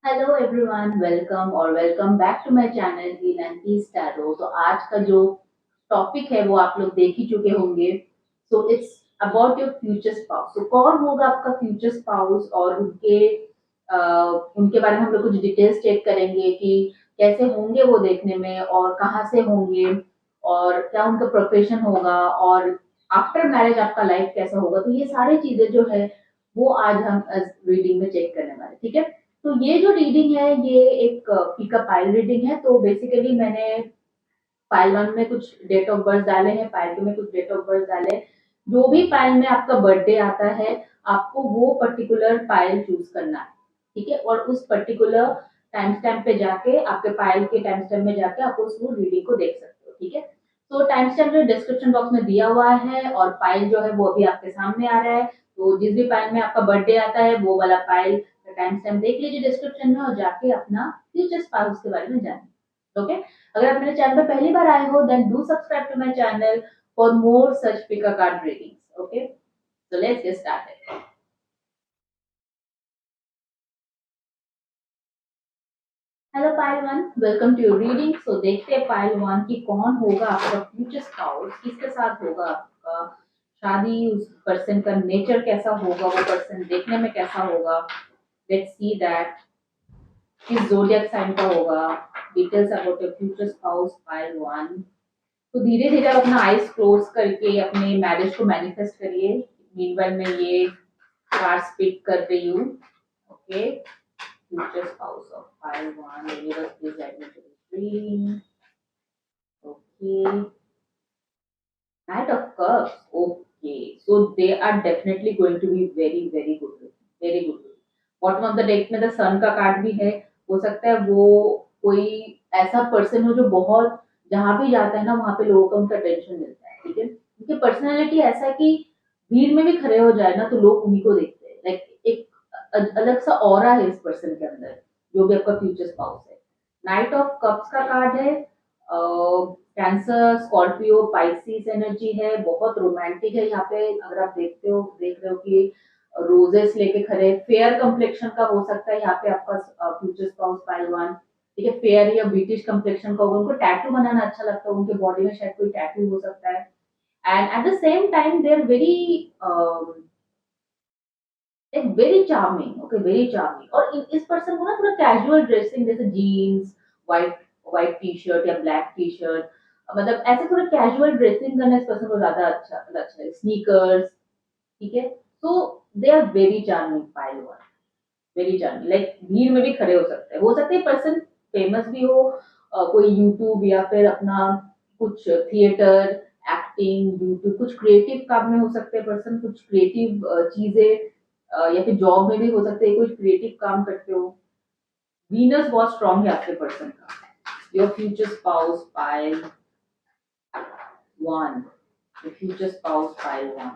Hello everyone, welcome back to my channel heal and peace tarot. तो आज का जो टॉपिक है वो आप लोग देख ही चुके होंगे। So it's about your future spouse. तो कौन होगा आपका फ्यूचर स्पाउस और उनके बारे में हम लोग कुछ डिटेल्स चेक करेंगे कि कैसे होंगे वो देखने में और कहाँ से होंगे और क्या उनका प्रोफेशन होगा और आफ्टर मैरिज आपका लाइफ कैसा होगा। तो ये सारी चीजें जो है वो आज हम रीडिंग में चेक करने वाले, ठीक है। तो ये जो रीडिंग है ये एक फीका पाइल रीडिंग है। तो बेसिकली मैंने पाइल वन में कुछ डेट ऑफ बर्थ डाले हैं, पाइल टू में कुछ डेट ऑफ बर्थ डाले हैं। जो भी पाइल में आपका बर्थडे आता है आपको वो पर्टिकुलर पाइल चूज करना है, ठीक है। और उस पर्टिकुलर टाइम स्टैम्प पे जाके आपके पाइल के टाइम स्टैम्प में जाके आप उस रीडिंग को देख सकते हो, ठीक है। तो टाइम स्टैम्प जो डिस्क्रिप्शन बॉक्स में दिया हुआ है और पाइल जो है वो अभी आपके सामने आ रहा है। तो जिस भी पाइल में आपका बर्थडे आता है वो वाला पाइल का टाइम स्टैम्प देख लीजिए डिस्क्रिप्शन में और जाके अपना फ्यूचर स्पाउस के बारे में जानिए, ओके। अगर आप मेरे चैनल पर पहली बार आए हो then do subscribe to my channel for more such pick a card readings, okay. So let's get started. Hello pile one, welcome to your reading. So देखते हैं पाइल वन की कौन होगा आपका फ्यूचर स्पाउस, किसके साथ होगा आपका शादी, उस पर्सन का नेचर कैसा होगा, वो पर्सन देखने में कैसा होगा। लेट्स सी दैट किस ज़ोडिएक साइन का होगा। Details about your future spouse pile one. तो धीरे धीरे आप अपना आईज क्लोज करके अपने मैरिज को मैनिफेस्ट करिए। मीनवाइल में ये कार्ड्स पिक कर रही हूँ, okay. Future spouse of pile one, universe please guide me to this reading, okay. Knight of Cups. Okay, so they are definitely going to be very very good, very good. Bottom of the deck में the सन का card भी है। हो सकता है वो कोई ऐसा पर्सन हो जो बहुत जहां भी जाता है ना वहां पे लोगों को उनका टेंशन मिलता है, ठीक है। उनकी पर्सनैलिटी ऐसा है कि भीड़ में भी खड़े हो जाए ना तो लोग उन्हीं को देखते हैं। लाइक एक अलग सा ऑरा है इस पर्सन के अंदर, जो भी आपका फ्यूचर स्पाउस है। नाइट ऑफ कप्स का कार्ड है। कैंसर, स्कॉर्पियो, पाइसिस एनर्जी है, बहुत रोमांटिक है यहाँ पे। अगर आप देख रहे हो कि रोजेस लेके खड़े, फेयर कम्प्लेक्शन का हो सकता है यहाँ पे आपका फ्यूचर स्पाउस पाइल वन, ठीक है। फेयर या ब्रिटिश कम्प्लेक्शन का होगा, उनको टैटू बनाना अच्छा लगता है, उनके बॉडी में शायद कोई टैटू हो सकता है। And at the same time they are very very charming, okay, very charming. और इस पर्सन को ना थोड़ा कैजुअल ड्रेसिंग जैसे jeans, white white T shirt या ब्लैक टी शर्ट, मतलब ऐसे थोड़ा कैजुअल ड्रेसिंग करना इस पर्सन को ज्यादा अच्छा है। स्नीकर्स, ठीक है। तो they are very charming pile one, very charming. Like भीड़ में भी खड़े हो सकते हैं पर्सन फेमस भी हो, कोई यूट्यूब या फिर अपना कुछ थिएटर, एक्टिंग, यूट्यूब, कुछ क्रिएटिव काम में हो सकते हैं पर्सन, कुछ क्रिएटिव चीजें, या फिर जॉब में भी हो सकते हैं कुछ क्रिएटिव काम करते हो। वीनस बहुत स्ट्रांग है आपके पर्सन का। Your future spouse pile one, future spouse pile one,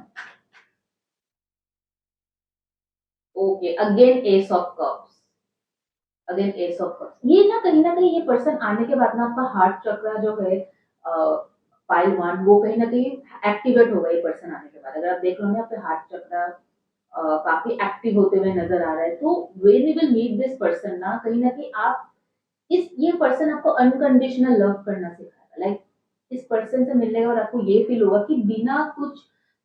okay. Again S of cups, again S of cups. ये ना कहीं ये पर्सन आने के बाद ना आपका हार्ट चक्रा जो है पाइल वन, वो कहीं ना कहीं एक्टिवेट होगा ये पर्सन आने के बाद। अगर आप देख रहे हो ना आपके हार्ट चक्रा काफी एक्टिव होते हुए नजर आ रहा है। तो when you will meet this person ना कहीं आप इस ये पर्सन आपको अनकंडीशनल लव करना सिखाएगा। लाइक इस पर्सन से मिलने के बाद आपको ये फील होगा कि बिना कुछ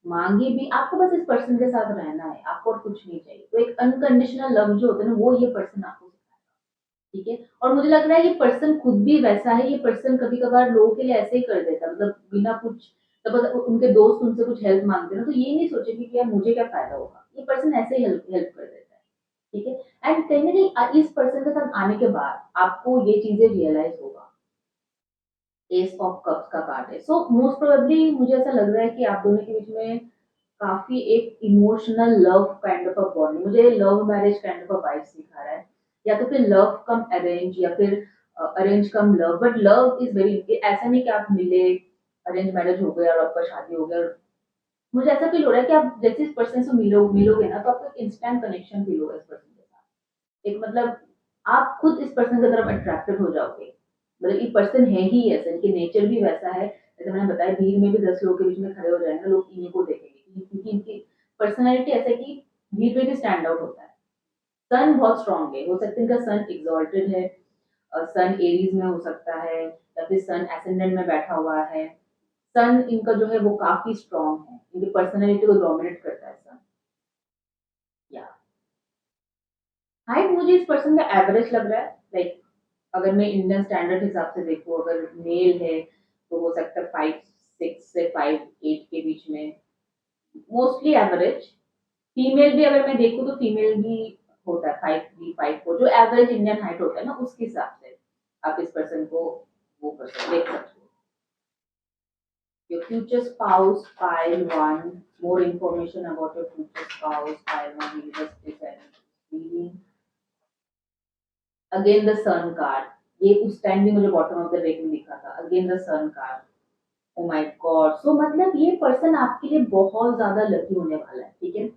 मांगे भी आपको बस इस पर्सन के साथ रहना है, आपको और कुछ नहीं चाहिए। तो एक अनकंडीशनल लव जो होता है ना वो ये पर्सन आपको सिखाएगा, ठीक है। और मुझे लग रहा है ये पर्सन खुद भी वैसा है। ये पर्सन कभी कभार लोगों के लिए ऐसे ही कर देता है, मतलब बिना कुछ, तब उनके दोस्त उनसे कुछ हेल्प मांगते हैं ना तो ये नहीं सोचेंगे कि यार मुझे क्या फायदा होगा, ये पर्सन ऐसे ही हेल्प हेल्प कर देता है, ठीक है। एंड कहीं ना कहीं इस पर्सन के साथ आने के बाद आपको ये चीजें रियलाइज होगा। एस ऑफ कप्स का कार्ड है। सो मोस्ट प्रोबेबली मुझे ऐसा लग रहा है कि आप दोनों के बीच में काफी एक emotional love kind of a bonding, मुझे love marriage kind of a vibe सिखा रहा है। या तो फिर लव कम अरेंज या फिर arrange come love, but love is very, ऐसा नहीं कि आप मिले, अरेंज मैरिज हो गया और आपका शादी हो गया। मुझे ऐसा फील हो रहा है कि आप जैसे इस पर्सन से मिलोगे ना तो आपको एक इंस्टेंट कनेक्शन फील होगा इस पर्सन के साथ। एक मतलब आप खुद इस पर्सन की तरफ अट्रैक्टेड हो जाओगे। मतलब ये पर्सन है ही ऐसा, इनके नेचर भी वैसा है। जैसे मैंने बताया भीड़ में भी 10 लोगों के बीच में खड़े हो जाएंगे लोग इन्हीं को देखेंगे, क्योंकि इनकी पर्सनैलिटी ऐसा है कि भीड़ में भी स्टैंड आउट होता है। सन बहुत स्ट्रांग है, हो सकता है इनका सन एग्जॉल्टेड है, सन एरीज में हो सकता है, या फिर सन एसेंडेंट में बैठा हुआ है। सन इनका जो है वो काफी स्ट्रांग है, इनकी पर्सनैलिटी को डोमिनेट करता है सन। या हाइट मुझे इस पर्सन का एवरेज लग रहा है, लाइक अगर मैं इंडियन स्टैंडर्ड हिसाब से देखूं, अगर मेल है तो हो सकता है 5'6" से 5'8" के बीच में, मोस्टली एवरेज। फीमेल भी अगर मैं देखूं तो फीमेल भी होता है 5'3", 5'4", जो एवरेज इंडियन हाइट होता है ना, उसके हिसाब से आप इस पर्सन को वो कर सकते देख सकते हो। Your future spouse, pile one. More information about your future spouse, pile one. Universe present. Reading. Again the sun card. ये उस टाइम भी मुझे बॉटम ऑफ द डेक में दिखा था। Again the sun card. Oh my God, so मतलब ये person आपके लिए बहुत ज्यादा लकी होने वाला है, ठीक है।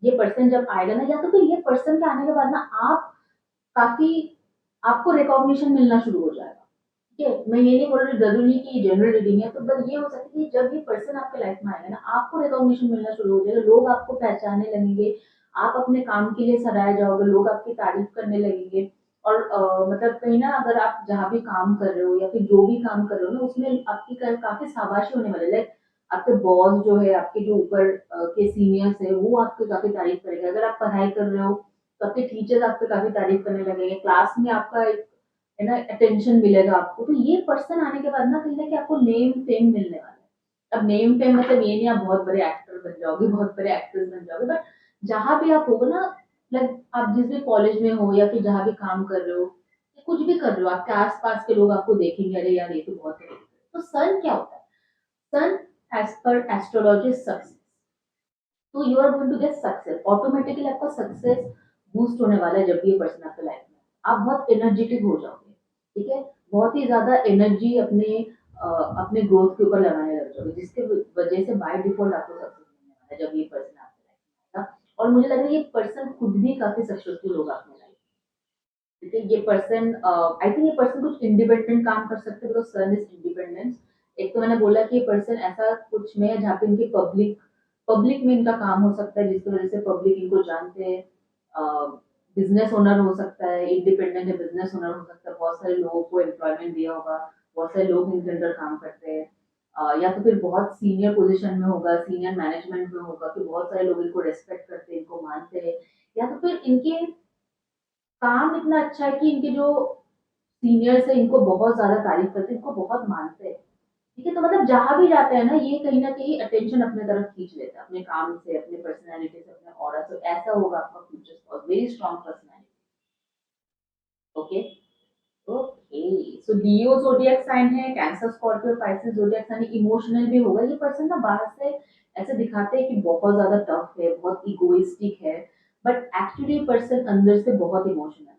ये पर्सन जब आएगा ना, या तो फिर ये पर्सन के आने के बाद ना आप काफी, आपको रिकॉग्निशन मिलना शुरू हो जाएगा। ठीक है, मैं ये नहीं बोल रही जरूरी कि जनरल रीडिंग है, तो बस ये हो सकता है कि जब ये पर्सन आपके लाइफ में आएगा ना, आपको रिकॉग्निशन मिलना शुरू हो जाएगा, लोग आपको पहचानने लगेंगे, आप अपने काम के लिए सराहे जाओगे, लोग आपकी तारीफ करने लगेंगे। और मतलब कहीं ना, अगर आप जहाँ भी काम कर रहे हो या फिर जो भी काम कर रहे हो ना, उसमें आपकी काफी शाबाशी होने वाली है। लाइक आपके बॉस जो है, आपके जो ऊपर के सीनियर्स है, वो आपकी काफी तारीफ करेंगे। अगर आप पढ़ाई कर रहे हो तो आपके टीचर्स आपकी काफी तारीफ करने लगेंगे, क्लास में आपका एक है ना अटेंशन मिलेगा आपको। तो ये पर्सन आने के बाद ना कहीं ना कहीं आपको नेम फेम मिलने वाला है। अब नेम फेम मतलब ये नहीं आप बहुत बड़े एक्टर बन जाओगे, बहुत बड़े एक्ट्रेस बन जाओगे, बट जहां भी आप होगे ना, लाइक आप जिस भी कॉलेज में हो या फिर जहां भी काम कर रहे हो, या कुछ भी कर रहे हो, आपके आसपास के लोग आपको देखेंगे, अरे यार ये तो बहुत है। तो सन क्या होता है? Sun as per astrology success. तो you are going to get success, automatically आपका सक्सेस बूस्ट होने वाला है जब भी ये पर्सन आपके लाइफ में। आप बहुत एनर्जेटिक हो जाओगे, ठीक है, बहुत ही ज्यादा एनर्जी अपने ग्रोथ के ऊपर लगाने लग जाओगे, जिसके वजह से बाय डिफॉल्ट आपको सक्सेस मिलने वाला है जब ये पर्सन आपके लाइफ में आएगा। और मुझे लग रहा है ये पर्सन खुद भी काफी सक्सेसफुल होगा अपने लाइफ। ठीक है, ये पर्सन आई थिंक ये पर्सन कुछ इंडिपेंडेंट काम कर सकते हैं, बिकॉज सन इज इंडिपेंडेंस। एक तो मैंने बोला कि ये पर्सन ऐसा कुछ में है जहाँ पे इनकी पब्लिक पब्लिक में इनका काम हो सकता है, जिसकी वजह से पब्लिक इनको जानते हैं। बिजनेस ओनर हो सकता है, इंडिपेंडेंट है, बिजनेस ओनर हो सकता है, बहुत सारे लोगों को एम्प्लॉयमेंट दिया होगा, बहुत सारे लोग इनके अंडर काम करते हैं। या तो फिर बहुत सीनियर पोजीशन में होगा, सीनियर मैनेजमेंट में होगा, कि बहुत सारे लोग इनको रेस्पेक्ट करते हैं, इनको मानते हैं। या तो फिर इनके काम इतना अच्छा है कि इनके जो सीनियर्स है इनको बहुत ज्यादा तारीफ करते हैं, इनको बहुत मानते हैं। ठीक है, तो मतलब जहां भी जाते हैं ना, ये कहीं ना कहीं अटेंशन अपने तरफ खींच लेता है, अपने काम से, अपने पर्सनैलिटी से, अपने ऑरा से। ऐसा होगा आपका future spouse, very strong personality. Okay. Okay, so Leo zodiac sign है, Cancer, Scorpio, Pisces zodiac sign. Emotional भी होगा ये पर्सन ना, बाहर से ऐसे दिखाते हैं कि बहुत ज्यादा टफ है, बहुत इगोइस्टिक है, बट एक्चुअली पर्सन अंदर से बहुत इमोशनल है।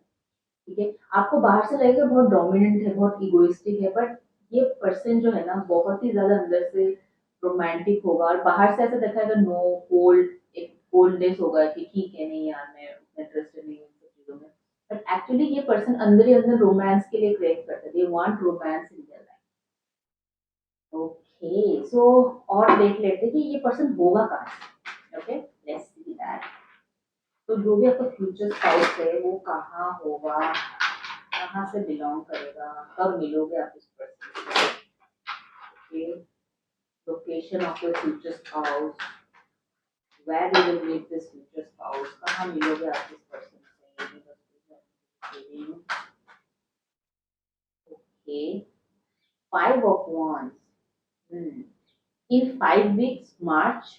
ठीक है, आपको बाहर से लगेगा बहुत डोमिनेंट है, बहुत इगोइस्टिक है, बट ये पर्सन जो है ना, बहुत ही ज्यादा अंदर से रोमांटिक होगा, और बाहर से ऐसा दिखाएगा नो कोल्ड, एक कोल्डनेस होगा कि ठीक है, नहीं यार मैं इंटरेस्टेड नहीं हूँ इन सब चीजों में। बट एक्चुअली ये पर्सन अंदर ही अंदर रोमांस के लिए क्रेव करते हैं, they want romance in their life. Okay, so और देख लेते हैं कि ये पर्सन होगा कहाँ। Okay, let's see that. तो जो भी आपका फ्यूचर स्पाउस है वो कहाँ होगा, कहाँ से बिलोंग करेगा, कब मिलोगे आप इस पर्सन से, location of your future spouse, where you will meet this future spouse, कहाँ मिलोगे आप इस पर्सन से। Okay, 5 of wands। In 5 weeks, March,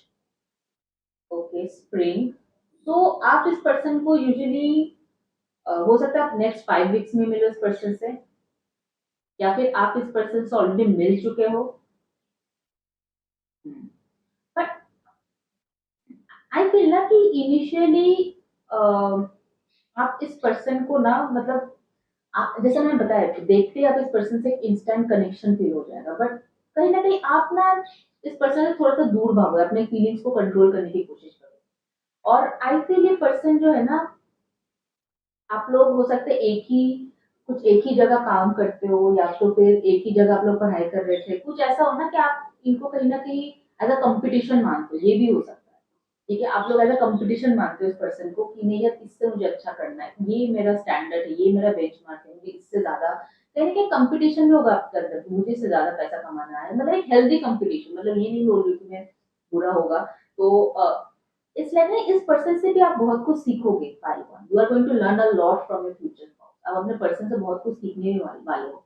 okay, spring. तो आप इस पर्सन को यूजुअली हो सकता है आप नेक्स्ट 5 weeks में मिलो इस पर्सन से, या फिर आप इस पर्सन से ऑलरेडी मिल चुके हो। बट आई फील ना कि इनिशियली आप इस पर्सन को ना, मतलब जैसा मैंने बताया कि देखते ही आप इस पर्सन से इंस्टेंट कनेक्शन फील हो जाएगा, बट कहीं ना कहीं आप ना इस पर्सन से थोड़ा सा दूर भागो, अपने फीलिंग्स को कंट्रोल करने की कोशिश करो। और आई फील ये पर्सन जो है ना, आप लोग हो सकते हैं एक ही जगह काम करते हो, या तो फिर एक ही जगह आप लोग पढ़ाई कर रहे थे, कुछ ऐसा हो ना कि आप इनको कहीं ना कहीं एज अ कंपटीशन मानते हो, ये भी हो सकता है। ठीक है, आप लोग एज़ अ कॉम्पिटिशन मानते हो इस पर्सन को कि नहीं यार इससे मुझे अच्छा करना है, ये मेरा स्टैंडर्ड है, ये मेरा बेंचमार्क है, मुझे इससे ज़्यादा कहीं न कहीं कॉम्पिटिशन भी होगा आपके अंदर कि मुझे इससे ज़्यादा पैसा कमाना है। मतलब एक हेल्दी कॉम्पिटिशन, मतलब ये नहीं बोल रही हूँ कि मैं बुरा होगा। तो इट्स लाइक ना इस पर्सन से भी आप बहुत कुछ सीखोगे pile one. You are going to learn a lot from your future spouse. आप अपने पर्सन से बहुत कुछ सीखने भी वाले हो।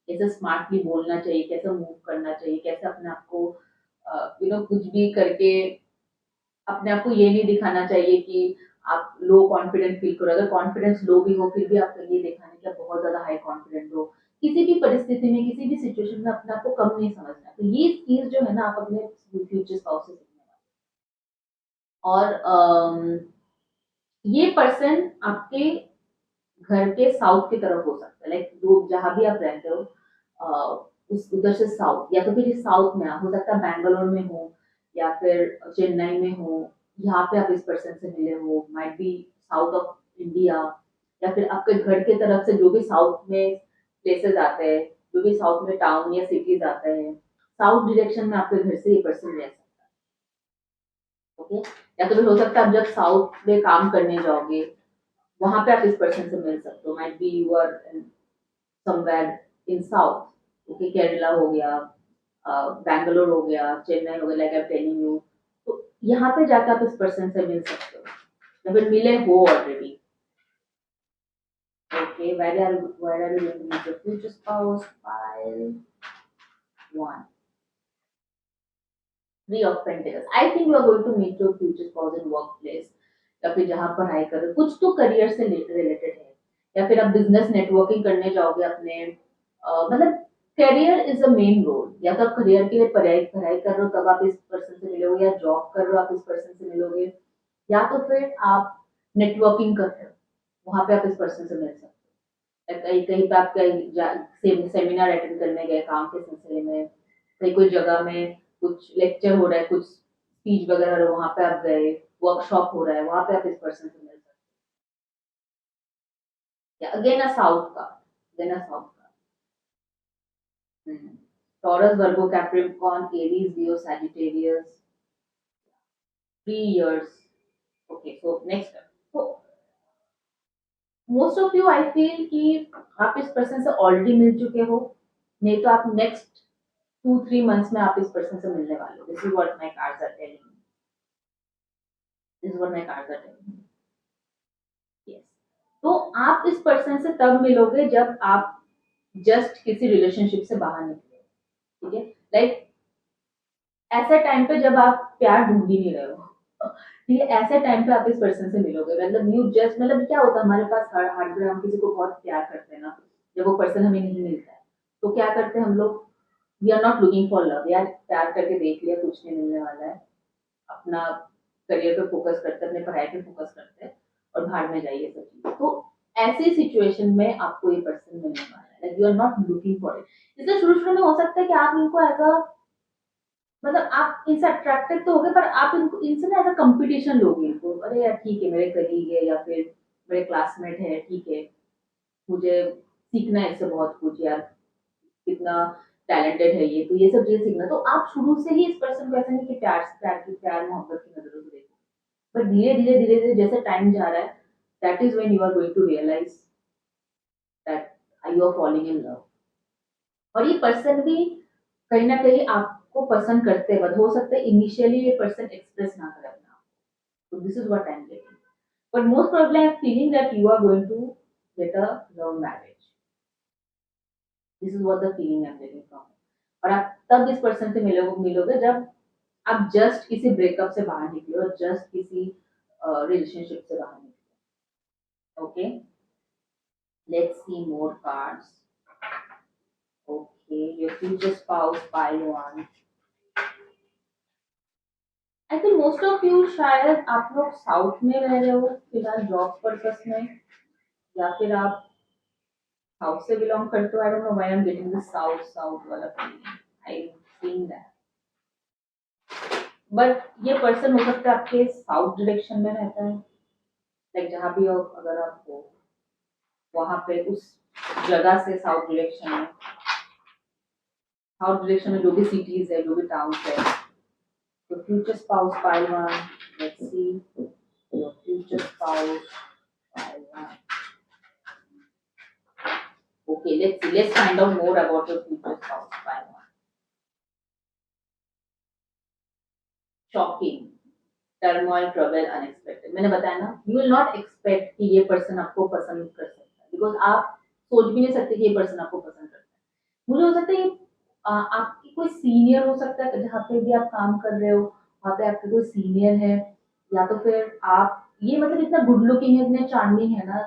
कैसे स्मार्टली बोलना चाहिए, कैसे मूव करना चाहिए, कैसे अपने आप को कुछ भी करके अपने आप को ये नहीं दिखाना चाहिए कि आप लो कॉन्फिडेंट फील करो। अगर कॉन्फिडेंस लो भी हो फिर भी आपको ये दिखाना है कि आप बहुत ज्यादा हाई कॉन्फिडेंट हो। किसी भी परिस्थिति में, किसी भी सिचुएशन में अपने आप को कम नहीं समझना। तो ये चीज जो है ना आप अपने फ्यूचर स्पाउस से सीखने वाले। और ये पर्सन आपके घर के साउथ की तरफ हो सकता है, लाइक जो जहाँ भी आप रहते हो उस उधर से साउथ, या तो फिर इस साउथ में आप हो सकता है बैंगलोर में हो या फिर चेन्नई में हो। यहाँ पे आप इस पर्सन से मिले हो, might B south of India, या फिर आपके घर के तरफ से जो भी साउथ में प्लेसेस आते हैं, जो भी साउथ में टाउन या सिटीज आते हैं, साउथ डायरेक्शन में आपके घर से ये पर्सन रह सकता है। ओके, या तो फिर हो सकता है आप जब साउथ में काम करने जाओगे वहां पे आप इस पर्सन से मिल सकते हो। Might be you are somewhere in south, okay, Kerala हो गया, बैंगलोर हो गया, चेन्नई हो गया, like I am telling you. तो यहाँ पे जाकर आप इस पर्सन से मिल सकते हो या फिर मिले हो already. Okay, where are you going to meet your future spouse? File one. Three of Pentacles. I think you are going to meet your future spouse in workplace, या फिर जहाँ पढ़ाई कर रहे हो कुछ तो करियर से रिलेटेड है, या फिर आप बिजनेस नेटवर्किंग करने जाओगे अपने मतलब career is a main role. या तो आप करियर के लिए पढ़ाई पढ़ाई कर रहे हो तब आप इस पर्सन से मिलोगे, या जॉब कर रहे हो आप इस पर्सन से मिलोगे, या तो फिर आप नेटवर्किंग कर रहे हो वहां पे आप इस पर्सन से मिल सकते हो। या कहीं कहीं पे आप कहीं सेमिनार अटेंड करने गए काम के सिलसिले में, कहीं कोई जगह में कुछ लेक्चर हो रहा है, कुछ स्पीच वगैरह हो रहा है, वहां पे आप गए, वर्कशॉप हो रहा है, वहां पे आप इस पर्सन से मिल सकते हो। अगेन अ साउथ का, अगेन अ साउथ का। Taurus, Virgo, Capricorn, Aries, Leo, Sagittarius, 3 years. Okay, so next, तो most of you I feel कि आप इस पर्सन से ऑलरेडी मिल चुके हो, नहीं तो आप नेक्स्ट 2-3 months में आप इस पर्सन से मिलने वाले हो। This is what my cards are telling me, this is what my cards are telling me. Yes, तो आप इस पर्सन से तब मिलोगे जब आप जस्ट किसी रिलेशनशिप से बाहर निकले, ठीक है, लाइक ऐसा टाइम पे जब आप प्यार ढूंढ ही नहीं रहे हो, ठीक है, ऐसे टाइम पे आप इस पर्सन से मिलोगे। मतलब यू जस्ट, मतलब क्या होता है हमारे पास हर हर बार हम किसी को बहुत प्यार करते हैं ना, जब वो पर्सन हमें नहीं मिलता है तो क्या करते हैं हम लोग, we are not looking for love, यार प्यार करके देख लिया कुछ नहीं मिलने वाला है, अपना करियर पे फोकस करते हैं, अपने पढ़ाई पे फोकस करते हैं और बाहर में जाइए सब चीज। तो ऐसी सिचुएशन में आपको ये पर्सन मिलने वाला है, like you are not looking for it. इसलिए शुरू शुरू में हो सकता है कि आप इनको एज अ, मतलब आप इनसे अट्रैक्टेड तो होगे पर आप इनको इनसे ना एज अ कंपटीशन लोगे इनको, अरे यार ठीक है मेरे कलीग है या फिर मेरे क्लासमेट है, ठीक है, मुझे सीखना है इससे बहुत कुछ, यार कितना टैलेंटेड है ये, तो ये सब चीजें सीखना। तो आप शुरू से ही इस पर्सन को ऐसा नहीं कि प्यार मोहब्बत की नजरों से देखो, पर धीरे धीरे जैसे टाइम जा रहा है, that is when you are going to realise that you are falling in love. और ये पर्सन भी कहीं ना कहीं आपको पसंद करते वक्त हो सकता है इनिशियली ये पर्सन एक्सप्रेस ना करे अपना आप। तो this is what I am getting, but most probably I am feeling that you are going to get a love marriage. This is what the feeling I am getting from. और आप तब इस person से मिलोगे मिलोगे जब आप just किसी ब्रेकअप से बाहर निकले और जस्ट किसी रिलेशनशिप से बाहर निकले। Okay, let's see more cards. Okay, your future spouse, pile one. I think most of you शायद आप लोग साउथ में रह रहे हो फिलहाल जॉब पर्पस में, या फिर आप साउथ से बिलोंग करते हो। I don't know why I am getting this south south वाला feeling, I am seeing that. But ये पर्सन हो सकता है आपके साउथ डायरेक्शन में रहता है, लाइक जहाँ भी हो अगर आप हो वहां पे उस जगह से साउथ डायरेक्शन में जो भी सिटीज है, जो भी टाउन है। तो future spouse, pile one, Let's see your future spouse. File 1. Okay, let's see. Let's find out more about your future spouse. File 1. Shocking. Turmoil trouble unexpected मैंने बताया ना यू विल नॉट एक्सपेक्ट कि ये person आपको पसंद कर सकता है बिकॉज आप सोच भी नहीं सकते कि ये पर्सन आपको पसंद करता है मुझे हो सकता है ये आपकी कोई सीनियर हो सकता है जहाँ पे भी आप काम कर रहे हो वहाँ पे आपके कोई सीनियर है या तो फिर आप ये मतलब इतना गुड लुकिंग है इतने चार्मिंग है ना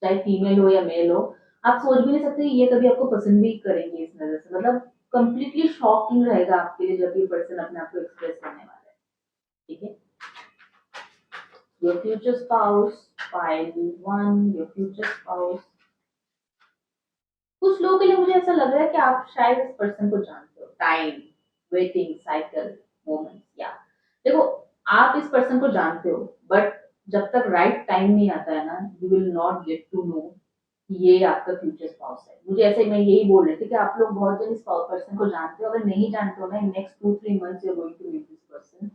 चाहे फीमेल हो या मेल हो आप सोच भी नहीं सकते ये कभी आपको पसंद भी करेंगे इस नजर से मतलब कंप्लीटली शॉकिंग रहेगा आपके लिए जब ये पर्सन अपने आप को एक्सप्रेस करने वाला है ठीक है your future spouse, file 1, your future spouse. कुछ लोगों के लिए मुझे ऐसा लग रहा है कि आप शायद इस पर्सन को जानते हो टाइम वेटिंग साइकिल मोमेंट्स या देखो आप इस पर्सन को जानते हो बट जब तक राइट टाइम नहीं आता है ना you will not get to know ये आपका फ्यूचर स्पाउस है मुझे ऐसे मैं यही बोल रही थी कि आप लोग बहुत जन इस पर्सन को जानते हो अगर नहीं जानते हो ना in next 2-3 months you are going to meet this person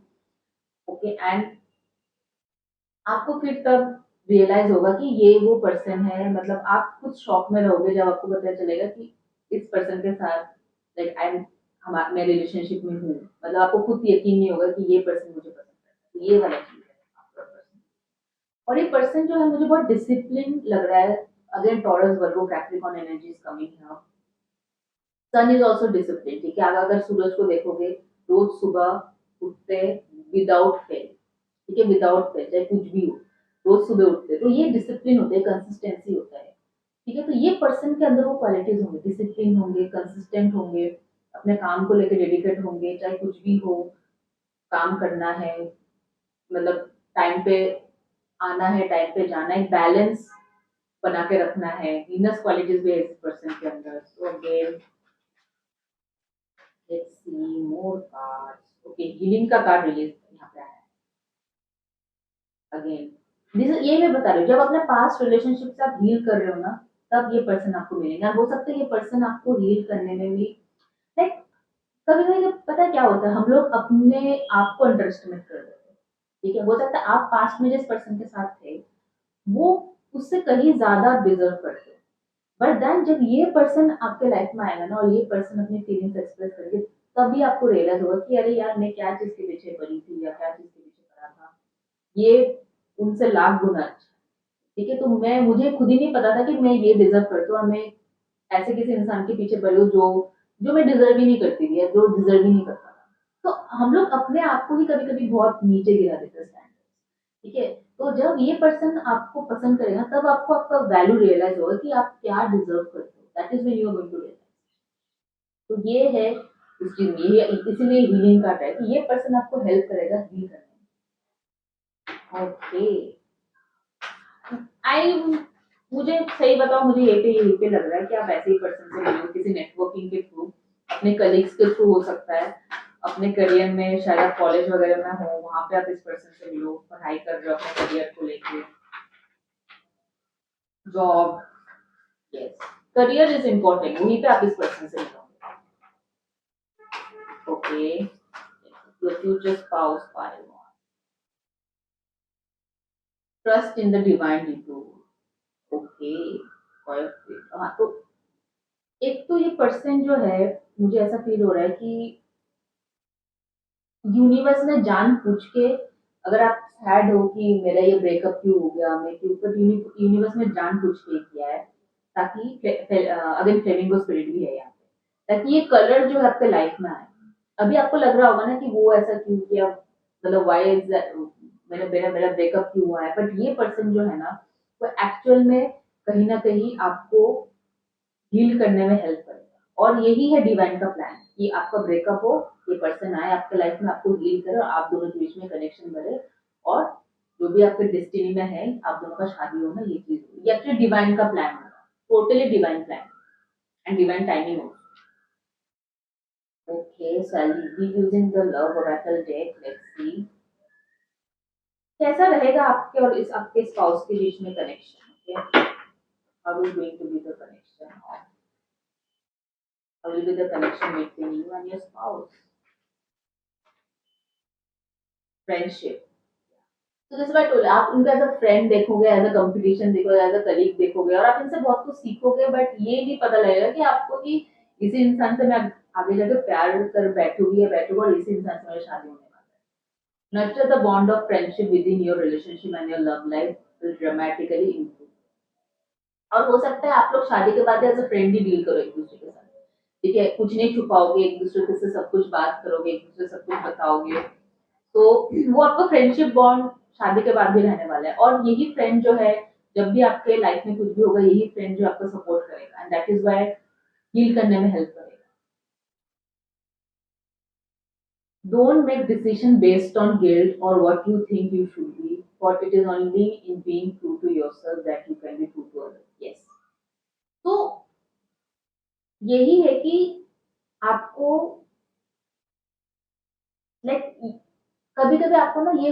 okay and आपको फिर तब रियलाइज होगा कि ये वो पर्सन है मतलब आप कुछ शॉक में रहोगे जब आपको पता चलेगा कि इस पर्सन के साथ लाइक आई एम मैं रिलेशनशिप में हूँ मतलब आपको खुद यकीन नहीं होगा कि ये पर्सन मुझे पसंद करता है ये वाला चीज है आपका पर्सन और ये पर्सन जो है मुझे बहुत डिसिप्लिन लग रहा है again Taurus Virgo Capricorn energy is coming here sun is also discipline ठीक है आप अगर सूरज को देखोगे रोज सुबह उठते विदाउट फेल ठीक है विदाउट फेल चाहे कुछ भी हो रोज सुबह उठते तो ये डिसिप्लिन होता है कंसिस्टेंसी होता है ठीक है तो ये पर्सन के अंदर वो क्वालिटीज होंगे डिसिप्लिन होंगे कंसिस्टेंट होंगे अपने काम को लेकर डेडिकेट होंगे चाहे कुछ भी हो काम करना है मतलब टाइम पे आना है टाइम पे जाना है बैलेंस बना के रखना है इनस क्वालिटीज भी है इस पर्सन के अंदर so again let's see more cards okay healing का कार्ड रिलीज यहाँ पे आया है अगेन ये मैं बता रही हूँ जब अपने पास्ट रिलेशनशिप से आप हील कर रहे हो ना तब ये पर्सन आपको मिलेगा हो सकता है ये पर्सन आपको हील करने में भी लाइक कभी कभी पता है क्या होता है हम लोग अपने आप को अंडर एस्टिमेट कर देते हैं ठीक है हो सकता है आप पास्ट में जिस पर्सन के साथ थे वो उससे कहीं ज्यादा डिजर्व करते हो बट देन जब ये पर्सन आपके लाइफ में आएगा ना और ये पर्सन अपनी फीलिंग्स एक्सप्रेस करेंगे तभी आपको रियलाइज होगा कि अरे यार मैं क्या चीज के पीछे पड़ी थी या क्या चीज के पीछे पड़ा था ये उनसे लाख गुना अच्छा ठीक है तो मैं मुझे खुद ही नहीं पता था कि मैं ये डिजर्व करती हूँ और मैं ऐसे किसी इंसान के पीछे पड़ी हूँ जो जो मैं डिजर्व ही नहीं करती थी या जो डिजर्व ही नहीं करता था तो हम लोग अपने आप को ही कभी कभी बहुत नीचे गिरा देते हैं स्टैंडर्ड्स ठीक है तो जब ये पर्सन आपको पसंद करेगा तब आपको आपका वैल्यू रियलाइज होगा कि आप क्या डिजर्व करते हो that is when you are going to realise तो ये है इस चीज में ये इसीलिए हीलिंग का है कि ये पर्सन आपको हेल्प करेगा हील करने में ओके आई मुझे सही बताओ मुझे यही पे लग रहा है कि आप ऐसे ही पर्सन से मिलो किसी नेटवर्किंग के थ्रू अपने कलीग्स के थ्रू हो सकता है अपने करियर में शायद आप कॉलेज वगैरह में हो वहां पे आप इस पर्सन से मिलो पढ़ाई कर रहे हो अपने करियर को लेके job yes career is important वहीं पे आप इस पर्सन से मिलोगे okay your future spouse file trust in the divine improve okay हाँ तो एक तो ये पर्सन जो है मुझे ऐसा फील हो रहा है कि यूनिवर्स ने जान पूछ के अगर आप सैड हो कि मेरा ये ब्रेकअप क्यों हो गया मैं क्यों पर यूनिवर्स ने जान पूछ के किया है ताकि अगेन फ्लेमिंगो स्पिरिट भी है यहाँ पे ताकि ये कलर जो है आपके लाइफ में आए अभी आपको लग रहा होगा ना कि वो ऐसा क्यों किया मतलब वाई इज मेरा मेरा मेरा ब्रेकअप क्यों हुआ है बट ये पर्सन जो है ना वो एक्चुअल में कहीं ना कहीं आपको हील करने में हेल्प करेगा और यही है डिवाइन का प्लान कि आपका ब्रेकअप हो ये पर्सन आए आपके लाइफ में आपको हील करे और आप दोनों के बीच में कनेक्शन बढ़े और जो भी आपके डेस्टिनी में है आप दोनों का शादी हो ना ये चीज हो ये एक्चुअली डिवाइन का प्लान होगा totally divine plan and divine timing हो okay so I will be using the love oracle deck let's see कैसा रहेगा आपके और इस आपके स्पाउस के बीच में connection okay how is going to be the connection how will be the connection between you and your spouse friendship तो जैसे मैं टोल आप उनको एज़ अ फ्रेंड देखोगे, एज़ अ कॉम्पिटिशन देखोगे, एज़ अ कलीग देखोगे और आप इनसे बहुत कुछ सीखोगे, बट ये भी पता लगेगा कि आपको कि इसी इंसान से मैं आगे जाके प्यार कर बैठूँगी या बैठूँगा और इसी इंसान से मेरी शादी होने वाली है। Nurture the bond of friendship within your relationship and your love life will dramatically improve. और हो सकता है आप लोग शादी के बाद as a friend he deal करो एक-दूसरे के साथ। ठीक है? कुछ नहीं छुपाओगे, एक-दूसरे के से सब कुछ बात करोगे, एक-दूसरे से सब कुछ बताओगे। तो वो आपका फ्रेंडशिप बॉन्ड शादी के बाद भी रहने वाला है और यही फ्रेंड जो है जब भी आपके लाइफ में कुछ भी होगा यही फ्रेंड जो आपको सपोर्ट करेगा and that is why heal करने में हेल्प करेगा। Don't make decision based on guilt और what you think you should be but it is only in being true to yourself that you can be true to others. Yes. तो यही है कि आपको like कभी कभी आपको ना ये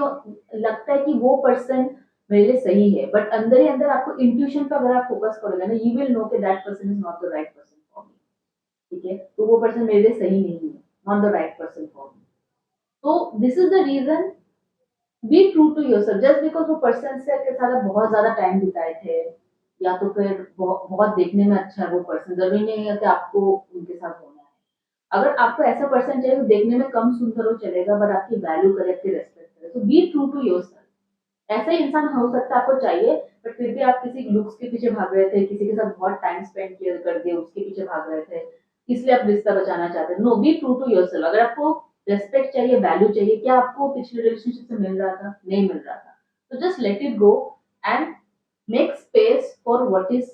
लगता है कि वो पर्सन मेरे लिए सही है बट अंदर ही अंदर आपको इंट्यूशन पर अगर आप फोकस करोगे ना यू विल नो कि that person is not the right person for मी। ठीक है, तो वो पर्सन मेरे लिए सही नहीं है, not the right person for me. तो this is the reason, be true to yourself. Just because वो पर्सन से के साथ आप बहुत ज्यादा टाइम बिताए थे या तो फिर बहुत देखने में अच्छा है वो पर्सन, जरूरी नहीं है कि आपको उनके साथ होना है। अगर आपको ऐसा पर्सन चाहिए तो देखने में कम सुंदर हो चलेगा बट आपकी वैल्यू करे, आपकी रेस्पेक्ट करे, तो बी ट्रू टू योरसेल्फ। ऐसा ही इंसान हो सकता है आपको चाहिए बट फिर भी आप किसी लुक्स के पीछे भाग रहे थे, किसी के साथ बहुत टाइम स्पेंड किया कर दिया उसके पीछे भाग रहे थे, इसलिए आप रिश्ता बचाना चाहते हैं। No, be true to yourself. अगर आपको रेस्पेक्ट चाहिए, वैल्यू चाहिए, क्या आपको पिछले रिलेशनशिप से मिल रहा था? नहीं मिल रहा था, तो just let it go and make space for what is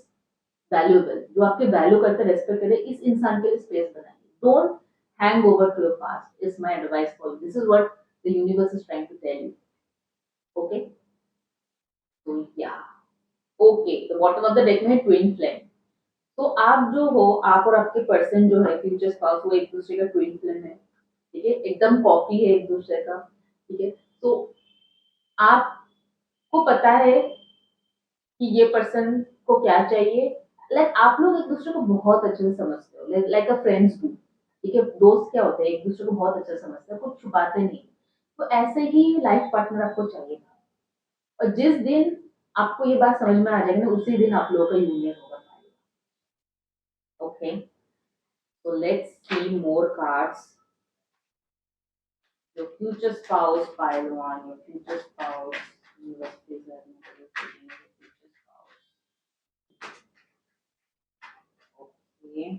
valuable. जो आपकी वैल्यू करते रेस्पेक्ट करे इस इंसान के लिए स्पेस बनाइए। Don't hang over to your past is my advice for you. This is what the universe is trying to tell you. Okay, तो या okay, the bottom of the deck में ट्विन फ्लेम। तो आप जो हो, आप और आपके पर्सन जो है फ्यूचर स्पाउस, वो एक दूसरे का ट्विन फ्लेम है। ठीक है, एकदम कॉपी है एक दूसरे का। ठीक है, तो आपको पता है कि ये पर्सन को क्या चाहिए। लाइक आप लोग एक दूसरे को बहुत अच्छे से समझते हो, लाइक अ फ्रेंड्स डू। ठीक है, दोस्त क्या होते हैं, एक दूसरे को बहुत अच्छे से समझते हैं, कुछ छुपाते नहीं। तो ऐसे ही लाइफ पार्टनर आपको चाहिए। और जिस दिन आपको ये बात समझ में आ जाएगी ना उसी दिन आप लोगों का यूनियन होगा। Okay, so let's see more cards. Your future spouse, pile one. Your future spouse, universe present, your future spouse. Okay.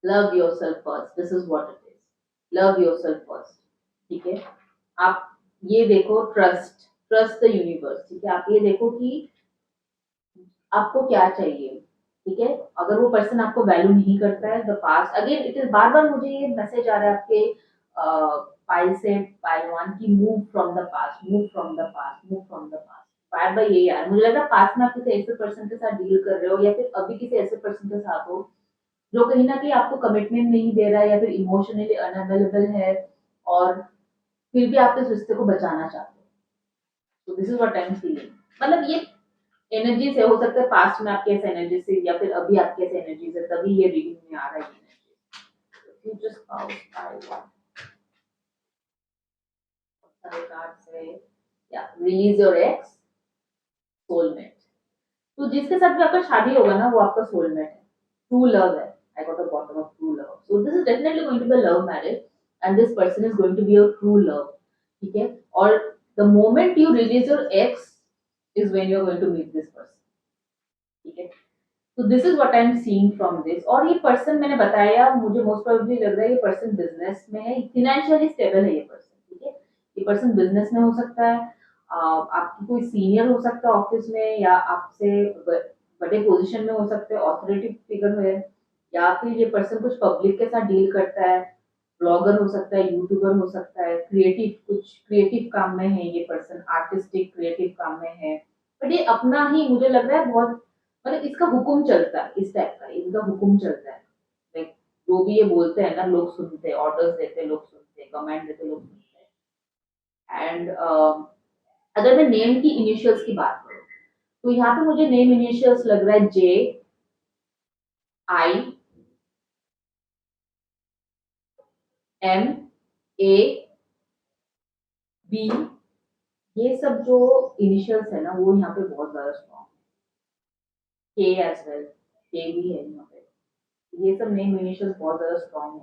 Love yourself first. This is what it is. Love yourself first. ठीक है, आप ये देखो, trust, trust the universe. ठीक है, आप ये देखो कि आपको क्या चाहिए। ठीक है, अगर वो पर्सन आपको वैल्यू नहीं करता है, the past again it is, बार बार मुझे ये मैसेज आ रहा है आपके फाइल से, फाइल वन की move from the past, move from the past, move from the past. बार बार यही यार, मुझे लग रहा है पास्ट में आप किसी ऐसे पर्सन के साथ डील कर रहे हो या फिर अभी किसी ऐसे पर्सन के साथ हो जो कहीं ना कहीं आपको कमिटमेंट नहीं दे रहा है या फिर इमोशनली अनअवेलेबल है और फिर भी आप इस रिश्ते को बचाना चाहते हो। तो this is what I am feeling. मतलब ये एनर्जी से हो सकता है पास्ट में आपके ऐसे एनर्जी से या फिर अभी आपके ऐसे एनर्जी से, तभी ये रीडिंग में आ रहा है ये एनर्जी। जस्ट आई वांट सारे कार्ड्स है या रिलीज योर एक्स, सोलमेट। तो जिसके साथ भी आपका शादी होगा ना वो आपका सोलमेट है, ट्रू लव है। I got a bottom of true love, so this is definitely going to be a love marriage and this person is going to be your true love. ठीक है, और the moment you release your ex is when you are going to meet this person. ठीक है, तो this is what I am seeing from this. और ये person मैंने बताया, मुझे मोस्ट प्रोबेबली लग रहा है ये पर्सन बिजनेस में है, फाइनेंशियली स्टेबल है ये पर्सन। ठीक है, ये पर्सन बिजनेस में हो सकता है, आपकी कोई सीनियर हो सकता है ऑफिस में या आपसे बड़े पोजीशन में हो सकते हैं, ऑथोरिटी फिगर है, या फिर ये पर्सन कुछ पब्लिक के साथ डील करता है, ब्लॉगर हो सकता है, यूट्यूबर हो सकता है, क्रिएटिव, कुछ क्रिएटिव काम में है ये पर्सन, आर्टिस्टिक क्रिएटिव काम में है। बट ये अपना ही मुझे लग रहा है बहुत, मतलब इसका हुक्म चलता है, इस टाइप का इनका हुक्म चलता है। लाइक जो भी ये बोलते हैं ना लोग सुनते हैं, ऑर्डर्स देते हैं लोग सुनते हैं, कमेंट देते हैं लोग सुनते हैं। एंड अगर मैं नेम की इनिशियल्स की बात करूँ तो यहाँ पे मुझे नेम इनिशियल्स लग रहा है जे, आई, एम, ए, बी, ये सब जो इनिशियल्स है ना वो यहाँ पे बहुत ज्यादा स्ट्रॉन्ग है। के एज वेल, के भी है यहाँ पे। ये सब नेम इनिशियल्स बहुत ज्यादा स्ट्रॉन्ग है।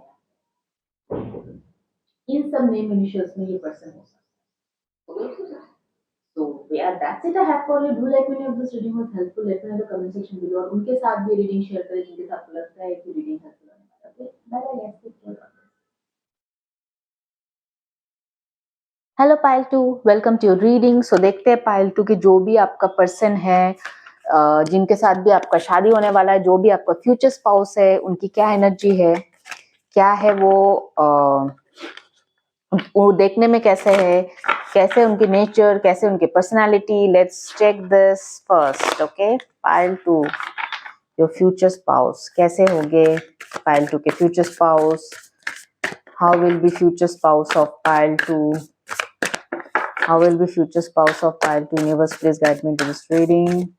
इन सब नेम इनिशियल्स में ये पर्सन हो सकता है। So yeah, that's it I have for you. Do let me know if this reading was helpful. Let me know in the comment section below. और उनके साथ भी रीडिंग शेयर करें जिनके साथ आपको लगता है कि रीडिंग हेल्पफुल होने वाला है। Bye bye guys, take care. Hello pile two, welcome to your reading. So देखते हैं पाइल टू कि जो भी आपका पर्सन है, जिनके साथ भी आपका शादी होने वाला है, जो भी आपका फ्यूचर स्पाउस है, उनकी क्या एनर्जी है, क्या है वो देखने में कैसे है, कैसे उनकी नेचर, कैसे उनकी personality. Let's check this first. Okay pile two, your future spouse कैसे होंगे। पाइल टू के future spouse, how will be future spouse of pile two, how will be future spouse of pile 2? Universe, please guide me to this reading.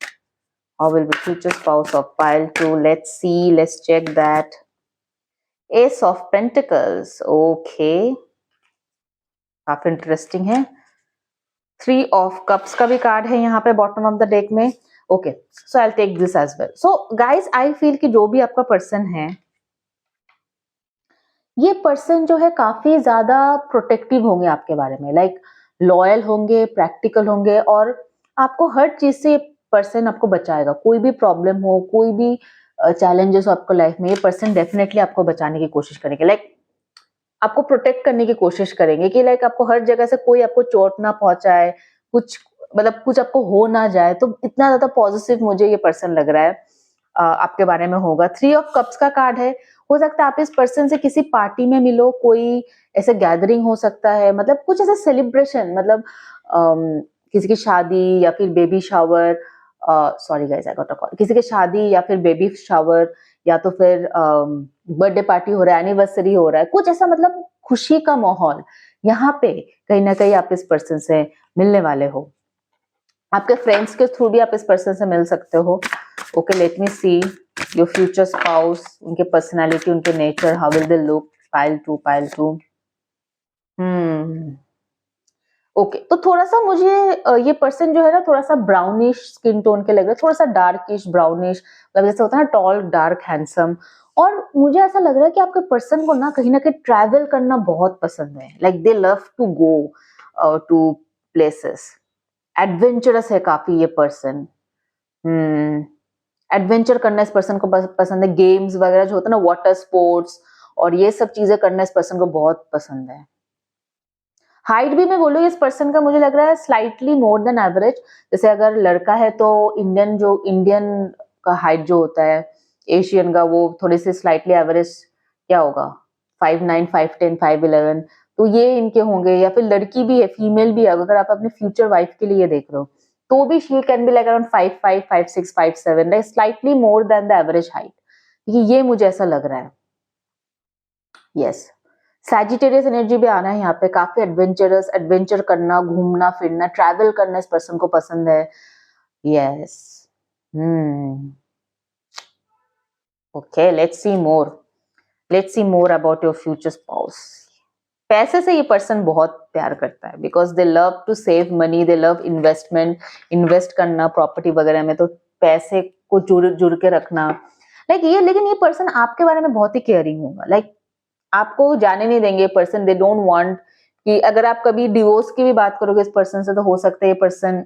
How will be future spouse of pile 2? Let's see, let's check that. Ace of Pentacles, okay, काफी interesting है। 3 of Cups का भी card है यहाँ पे bottom of the deck में। Okay, so I take this as well. So guys, I feel कि जो भी आपका पर्सन है, ये पर्सन जो है काफी ज्यादा प्रोटेक्टिव होंगे आपके बारे में, लाइक लॉयल होंगे, प्रैक्टिकल होंगे, और आपको हर चीज से पर्सन आपको बचाएगा। कोई भी प्रॉब्लम हो, कोई भी चैलेंजेस हो आपको लाइफ में, ये पर्सन डेफिनेटली आपको बचाने की कोशिश करेंगे, लाइक आपको प्रोटेक्ट करने की कोशिश करेंगे कि लाइक आपको हर जगह से कोई आपको चोट ना पहुंचाए, कुछ मतलब कुछ आपको हो ना जाए। तो इतना ज्यादा पॉजिटिव मुझे ये पर्सन लग रहा है आपके बारे में होगा। 3 ऑफ कप्स का कार्ड है। हो सकता है आप इस पर्सन से किसी पार्टी में मिलो, कोई ऐसे गैदरिंग हो सकता है, मतलब कुछ ऐसा सेलिब्रेशन, मतलब किसी की शादी या फिर baby shower, sorry guys I got a call, किसी की शादी या फिर बेबी शावर, या तो फिर बर्थडे पार्टी हो रहा है, एनिवर्सरी हो रहा है, कुछ ऐसा मतलब खुशी का माहौल। यहाँ पे कहीं ना कहीं आप इस पर्सन से मिलने वाले हो। आपके फ्रेंड्स के थ्रू भी आप इस पर्सन से मिल सकते हो। Okay, let me see your future spouse, उनके पर्सनालिटी, उनके nature, how will they look. Pile two, pile two. Okay, तो थोड़ा सा मुझे ये पर्सन जो है ना, थोड़ा सा ब्राउनिश स्किन टोन के लग रहे हैं, थोड़ा सा डार्किश ब्राउनिश, मतलब जैसे होता है ना टॉल, डार्क, हैंडसम। और मुझे ऐसा लग रहा है कि आपके पर्सन को ना कहीं ट्रैवल करना बहुत पसंद है, like they love to go to places. Adventurous है काफी ये पर्सन। एडवेंचर करना इस पर्सन को पसंद है। गेम्स वगैरह जो होता है ना, वाटर स्पोर्ट्स, और ये सब चीजें करना इस पर्सन को बहुत पसंद है। हाइट भी मैं बोलूँ इस पर्सन का मुझे लग रहा है स्लाइटली मोर देन एवरेज। जैसे अगर लड़का है तो इंडियन का हाइट जो होता है एशियन का, वो थोड़े से स्लाइटली एवरेज क्या होगा, 5'9", 5'10", 5'11", तो ये इनके होंगे। या फिर लड़की भी है, फीमेल भी है, अगर आप अपने फ्यूचर वाइफ के लिए देख रहे हो तो भी she can be like around 5'5", 5'6", 5'7", like slightly more than the average height. ये मुझे ऐसा लग रहा है। यस, सैजिटेरियस एनर्जी भी आना है यहाँ पे। काफी एडवेंचरस, एडवेंचर करना, घूमना फिरना, ट्रैवल करना इस पर्सन को पसंद है। Yes, okay, let's see more about your future spouse. पैसे से ये पर्सन बहुत प्यार करता है, because they love to save money, they love investment, invest करना प्रॉपर्टी वगैरह में, तो पैसे को जुड़ के रखना, लाइक ये। लेकिन ये पर्सन आपके बारे में बहुत ही केयरिंग होगा, लाइक आपको जाने नहीं देंगे पर्सन। दे डोंट वांट कि अगर आप कभी डिवोर्स की भी बात करोगे इस पर्सन से, तो हो सकता है ये पर्सन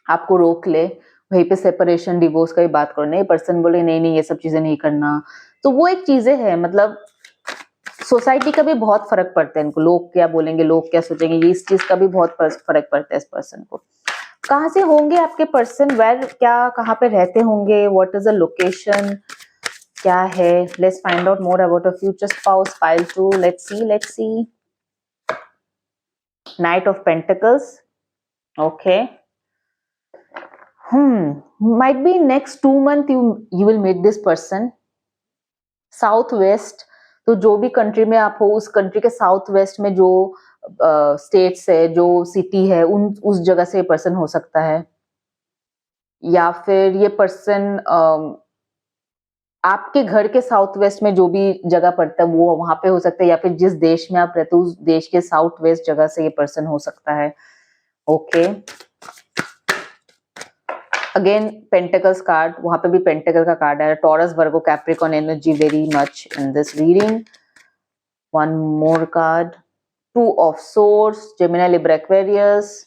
आपको रोक ले, वहीं पे सेपरेशन, डिवोर्स का भी बात करो, नहीं पर्सन बोले नहीं नहीं ये सब चीजें नहीं करना। तो वो एक चीजें है, मतलब सोसाइटी का भी बहुत फर्क पड़ता है इनको, लोग क्या बोलेंगे, लोग क्या सोचेंगे, ये इस चीज का भी बहुत फर्क पड़ता है इस पर्सन को। कहाँ से होंगे आपके पर्सन, वेयर, क्या कहाँ पे रहते होंगे, व्हाट इज द लोकेशन, क्या है। Let's find out more about a future spouse, pile two. Let's see Knight of Pentacles. Okay, might be next 2 month you will meet this person। South west, तो जो भी country में आप हो, उस country के साउथ वेस्ट में जो स्टेट्स है, जो सिटी है, उस जगह से ये पर्सन हो सकता है। या फिर ये पर्सन आपके घर के साउथ वेस्ट में जो भी जगह पड़ता है वो वहां पे हो सकता है, या फिर जिस देश में आप रहते हो उस देश के साउथ वेस्ट जगह से ये पर्सन हो सकता है। ओके, अगेन पेंटिकल्स कार्ड, वहां पे भी पेंटिकल का कार्ड है. Taurus, Virgo, Capricorn energy very much in this reading. One more card, two of source, Gemini, Libra, Aquarius.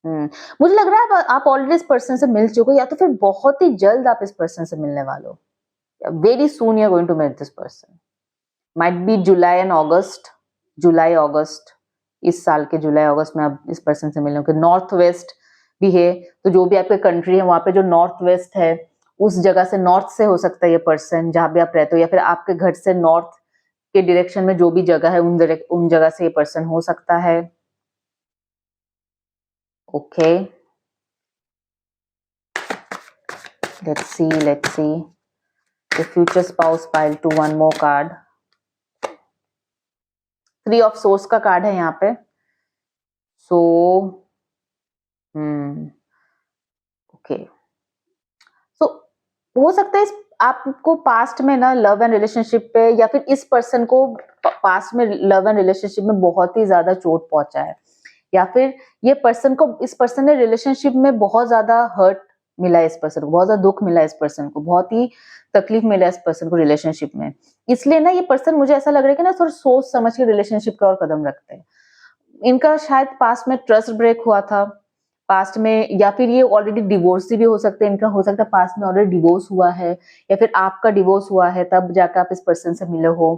मुझे लग रहा है आप ऑलरेडी इस पर्सन से मिल चुके हो, या तो फिर बहुत ही जल्द आप इस पर्सन से मिलने वाले हो. Very soon you are going to meet this person. Might be July and August, जुलाई अगस्त, इस साल के जुलाई अगस्त में आप इस पर्सन से मिलोगे. नॉर्थ वेस्ट भी है, तो जो भी आपके कंट्री है वहां पे जो नॉर्थ वेस्ट है उस जगह से, नॉर्थ से हो सकता है ये पर्सन जहां भी आप रहते हो, या फिर आपके घर से नॉर्थ के डायरेक्शन में जो भी जगह है उन जगह से ये पर्सन हो सकता है. Okay, let's see the future spouse pile to one more card. Three of source का कार्ड है यहाँ पे. सो ओके, सो हो सकता है आपको पास्ट में ना लव एंड रिलेशनशिप पे, या फिर इस पर्सन को पास्ट में लव एंड रिलेशनशिप में बहुत ही ज्यादा चोट पहुंचा है, या फिर ये पर्सन को, इस पर्सन ने रिलेशनशिप में बहुत ज्यादा हर्ट मिला है, इस पर्सन को बहुत ज्यादा दुख मिला है, इस पर्सन को बहुत ही तकलीफ मिला है इस पर्सन को रिलेशनशिप में. इसलिए ना ये पर्सन, मुझे ऐसा लग रहा है कि ना थोड़ा सोच समझ के रिलेशनशिप का और कदम रखते हैं. इनका शायद पास्ट में ट्रस्ट ब्रेक हुआ था पास्ट में, या फिर ये ऑलरेडी डिवोर्स भी हो सकते हैं. इनका हो सकता है पास्ट में ऑलरेडी डिवोर्स हुआ है, या फिर आपका डिवोर्स हुआ है तब जाकर आप इस पर्सन से मिले हो.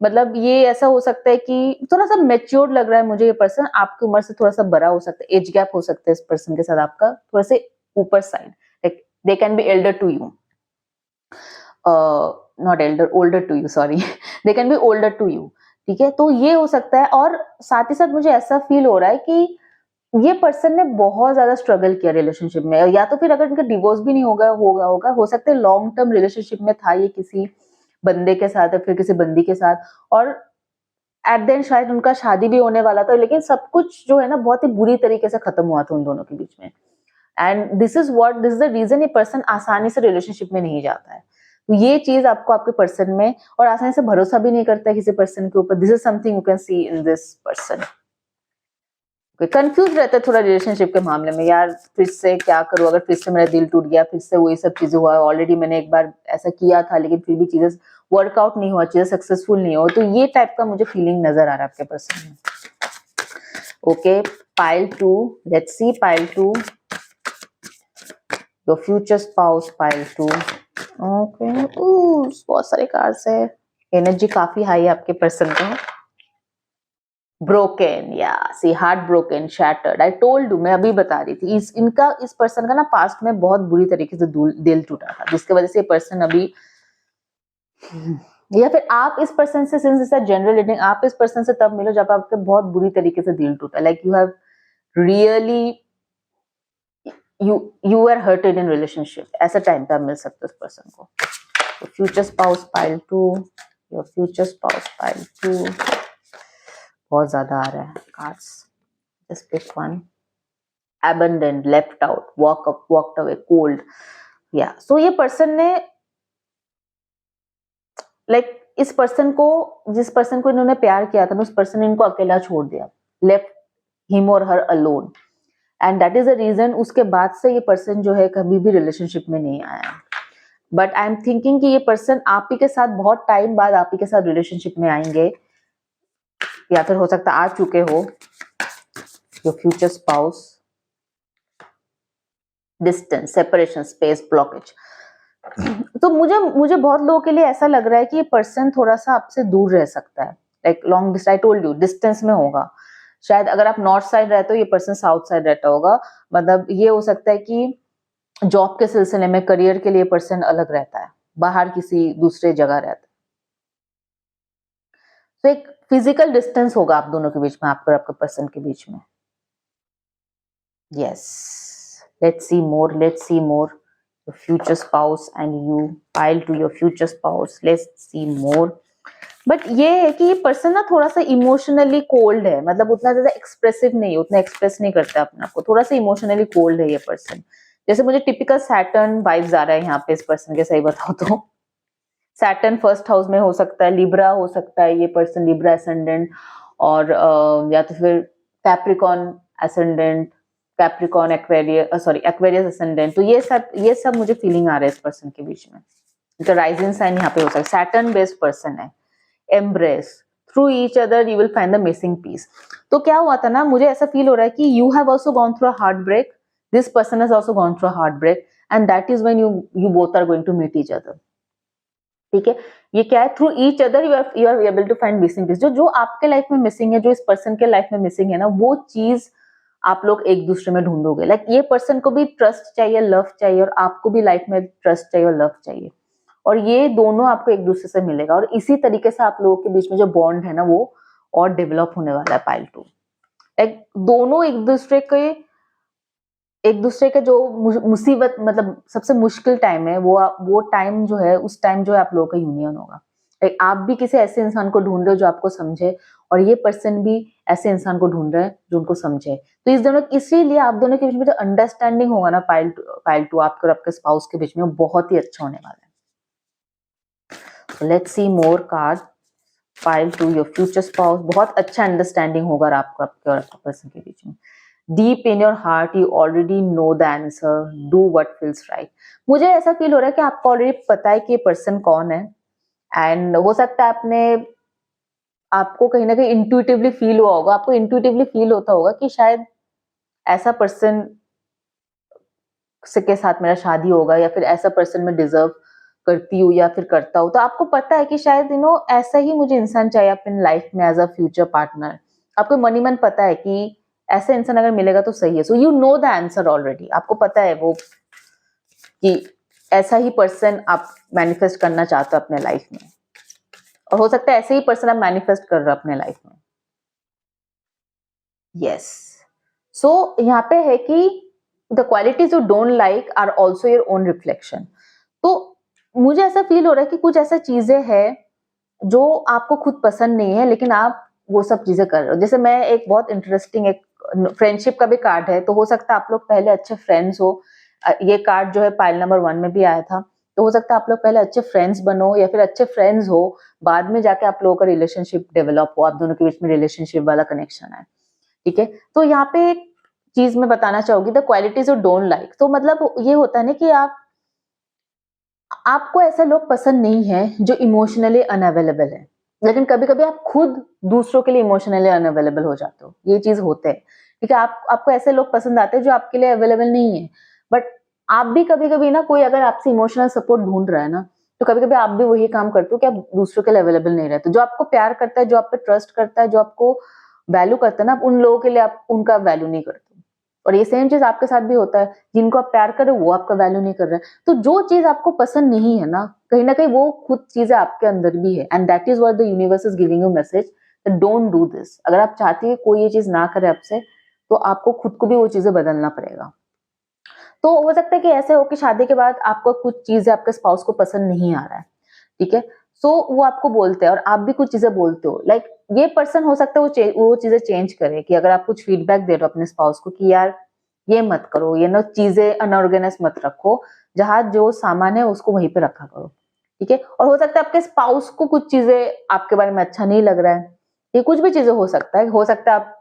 मतलब ये ऐसा हो सकता है कि थोड़ा सा मेच्योर लग रहा है मुझे ये पर्सन, आपकी उम्र से थोड़ा सा बड़ा हो सकता है, एज गैप हो सकता है इस पर्सन के साथ आपका थोड़ा से ऊपर side. They can be elder to you, not elder, older to you, sorry. They can be older to you. ठीक है, तो ये हो सकता है. और साथ ही साथ मुझे ऐसा फील हो रहा है कि ये पर्सन ने बहुत ज्यादा स्ट्रगल किया रिलेशनशिप में, या तो फिर अगर इनका डिवोर्स भी नहीं होगा हो सकता है लॉन्ग टर्म रिलेशनशिप में था ये किसी बंदे के साथ या फिर किसी बंदी के साथ, और एट द एंड शायद उनका शादी भी होने वाला था, लेकिन सब कुछ जो है ना बहुत ही बुरी तरीके से खत्म हुआ था उन दोनों के बीच में. And this is the reason ये पर्सन आसानी से रिलेशनशिप में नहीं जाता है. तो ये चीज आपको आपके पर्सन में, और आसानी से भरोसा भी नहीं करता है किसी पर्सन के ऊपर. This is something you can see in this person. Confuse रहता है थोड़ा रिलेशनशिप के मामले में, यार फिर से क्या करूं, अगर फिर से मेरा दिल टूट गया, फिर से वही सब चीजें हुआ. ऑलरेडी मैंने एक बार ऐसा किया था लेकिन फिर भी चीजें वर्कआउट नहीं हुआ, चीजें सक्सेसफुल नहीं हो. तो ये टाइप का मुझे फीलिंग नजर आ रहा है आपके पर्सन में. Okay, pile 2, let's see pile 2, your future spouse, pile 2. Okay, बहुत सारे कार्ड्स है, एनर्जी काफी हाई है आपके पर्सन का. ब्रोकन, या see heart broken, shattered. I told you, मैं अभी बता रही थी, इस पर्सन का ना पास्ट में बहुत बुरी तरीके से दिल टूटा था, जिसकी वजह से ये पर्सन अभी, या फिर आप इस पर्सन से, since it's a general reading, आप इस पर्सन से तब मिलो जब आपके बहुत बुरी तरीके से दिल टूटा, like you have really, you are hurted in relationship. ऐसा टाइम पे आप मिल सकते हो इस पर्सन को. Future spouse pile 2, your future spouse pile 2. बहुत ज्यादा आ रहा है cards. Just pick one. abandoned, left out, walked away, cold. Yeah, so ये पर्सन ने लाइक इस पर्सन को, जिस पर्सन को इन्होंने प्यार किया था ना, उस पर्सन ने इनको अकेला छोड़ दिया, लेफ्ट हिम और her alone. And that is the reason उसके बाद से ये पर्सन जो है कभी भी रिलेशनशिप में नहीं आया. बट आई एम थिंकिंग कि ये पर्सन आप ही के साथ बहुत टाइम बाद आप ही के साथ रिलेशनशिप में आएंगे, या फिर हो सकता आ चुके हो. Your future spouse, distance, separation, space, blockage. तो मुझे बहुत लोगों के लिए ऐसा लग रहा है कि ये पर्सन थोड़ा सा आपसे दूर रह सकता है, like long distance. I told you distance में होगा. शायद अगर आप नॉर्थ साइड रहते हो, ये पर्सन साउथ साइड रहता होगा. मतलब ये हो सकता है कि जॉब के सिलसिले में, करियर के लिए पर्सन अलग रहता है, बाहर किसी दूसरे जगह रहता है. तो एक फिजिकल डिस्टेंस होगा आप दोनों के बीच में, आपको और आपके पर्सन के बीच में. Yes, let's see more, let's see more. Your future spouse and you, pile to your future spouse. Let's see more. But ये है कि ये पर्सन ना थोड़ा सा इमोशनली कोल्ड है, मतलब उतना ज्यादा एक्सप्रेसिव नहीं है, उतना एक्सप्रेस नहीं करता अपने आप को, थोड़ा सा इमोशनली कोल्ड है ये पर्सन. जैसे मुझे टिपिकल सैटर्न वाइब्स आ रहा है यहाँ पे इस पर्सन के, सही बताओ तो. सैटर्न फर्स्ट हाउस में हो सकता है, लिब्रा हो सकता है ये पर्सन, लिब्रा एसेंडेंट, और या तो फिर Capricorn ascendant, Capricorn, Aquarius ascendant, तो ये सब मुझे फीलिंग आ रहा है इस पर्सन के बीच में। तो राइजिंग साइन यहाँ पे हो सकता है, सैटर्न बेस्ड पर्सन है। Embrace through each other you will find the missing piece. तो क्या हुआ था ना, मुझे ऐसा फील हो रहा है कि you have also gone through a heartbreak, this person has also gone through a heartbreak, and that is when you both are going to meet each other. ठीक है, ये क्या है, through each other you are able to find missing piece. जो आपके life में missing है, जो इस पर्सन के लाइफ में मिसिंग है ना, वो चीज आप लोग एक दूसरे में ढूंढोगे। लाइक ये पर्सन को भी ट्रस्ट चाहिए, लव चाहिए, और आपको भी लाइफ में ट्रस्ट चाहिए और लव चाहिए, और ये दोनों आपको एक दूसरे से मिलेगा, और इसी तरीके से आप लोगों के बीच में जो बॉन्ड है ना, वो और डेवलप होने वाला है पाइल 2। लाइक दोनों एक दूसरे के जो मुसीबत, मतलब सबसे मुश्किल टाइम है, वो टाइम जो है, उस टाइम जो है आप लोगों का यूनियन होगा। लाइक आप भी किसी ऐसे इंसान को ढूंढ रहे हो जो आपको समझे, और ये पर्सन भी ऐसे इंसान को ढूंढ रहे हैं जो उनको समझे। तो इसीलिए आप दोनों के बीच में जो अंडरस्टैंडिंग होगा ना पाइल टू आपके और आपके स्पाउस के बीच में, वो बहुत ही अच्छा होने वाला है। Let's see more card. Pile 2, your future spouse, बहुत अच्छा अंडरस्टैंडिंग होगा आपको, आपके और आपके पर्सन के बीच में। Deep in your heart you already know the answer, do what feels right. मुझे ऐसा फील हो रहा है कि आपको ऑलरेडी पता है कि ये पर्सन कौन है, एंड हो सकता है आपको कहीं ना कहीं इंट्यूटिवली फील हुआ होगा, आपको इंट्यूटिवली फील होता होगा कि शायद ऐसा पर्सन के साथ मेरा शादी होगा, या फिर ऐसा पर्सन मैं डिजर्व करती हूँ या फिर करता हूँ। तो आपको पता है कि शायद ऐसा ही मुझे इंसान चाहिए अपने लाइफ में एज अ फ्यूचर पार्टनर। आपको मन पता है कि ऐसा इंसान अगर मिलेगा तो सही है। So you know the answer already, आपको पता है वो कि ऐसा ही पर्सन आप मैनिफेस्ट करना चाहते हो अपने लाइफ में, और हो सकता है ऐसे ही पर्सन आप मैनिफेस्ट कर रहे हो अपने लाइफ में। यस, सो यहाँ पे है कि the qualities you don't like are also your own reflection. तो मुझे ऐसा फील हो रहा है कि कुछ ऐसा चीजें हैं जो आपको खुद पसंद नहीं है, लेकिन आप वो सब चीजें कर रहे हो। जैसे मैं एक बहुत इंटरेस्टिंग एक फ्रेंडशिप का भी कार्ड है, तो हो सकता है आप लोग पहले अच्छे फ्रेंड्स हो। ये कार्ड जो है पाइल नंबर 1 में भी आया था, तो हो सकता है आप लोग पहले अच्छे फ्रेंड्स बनो, या फिर अच्छे फ्रेंड्स हो, बाद में जाके आप लोगों का रिलेशनशिप डेवलप हो, आप दोनों के बीच में रिलेशनशिप वाला कनेक्शन है। ठीक है, तो यहाँ पे एक चीज मैं बताना चाहूंगी, the qualities you don't like. तो मतलब ये होता है ना कि आपको ऐसे लोग पसंद नहीं है जो इमोशनली अनअवेलेबल है, लेकिन कभी कभी आप खुद दूसरों के लिए इमोशनली अनअवेलेबल हो जाते हो। ये चीज होते हैं, ठीक है। आपको ऐसे लोग पसंद आते हैं जो आपके लिए अवेलेबल नहीं है, बट आप भी कभी कभी ना, कोई अगर आपसे इमोशनल सपोर्ट ढूंढ रहा है ना, तो कभी कभी आप भी वही काम करते हो कि आप दूसरों के लिए अवेलेबल नहीं रहते। जो आपको प्यार करता है, जो आप पे ट्रस्ट करता है, जो आपको वैल्यू करता है ना, आप उन लोगों के लिए आप उनका वैल्यू नहीं करते। और ये सेम चीज आपके साथ भी होता है, जिनको आप प्यार कर रहे हो वो आपका वैल्यू नहीं कर रहे हैं। तो जो चीज आपको पसंद नहीं है ना, कहीं ना कहीं वो खुद चीजें आपके अंदर भी है, and that is what the universe is giving you message that don't do this. अगर आप चाहती है कोई ये चीज ना करे आपसे, तो आपको खुद को भी वो चीजें बदलना पड़ेगा। तो हो सकता है कि ऐसे हो कि शादी के बाद आपको कुछ चीजें आपके स्पाउस को पसंद नहीं आ रहा है, ठीक है। सो वो आपको बोलते हैं और आप भी कुछ चीजें बोलते हो। लाइक ये पर्सन हो सकता है वो चीजें चेंज करे, कि अगर आप कुछ फीडबैक दे रहे हो अपने स्पाउस को कि यार ये मत करो, ये ना चीजें अनऑर्गेनाइज मत रखो, जहां जो सामान है उसको वहीं पे रखा करो, ठीक है। और हो सकता है आपके स्पाउस को कुछ चीजें आपके बारे में अच्छा नहीं लग रहा है, ये कुछ भी चीजें हो सकता है आप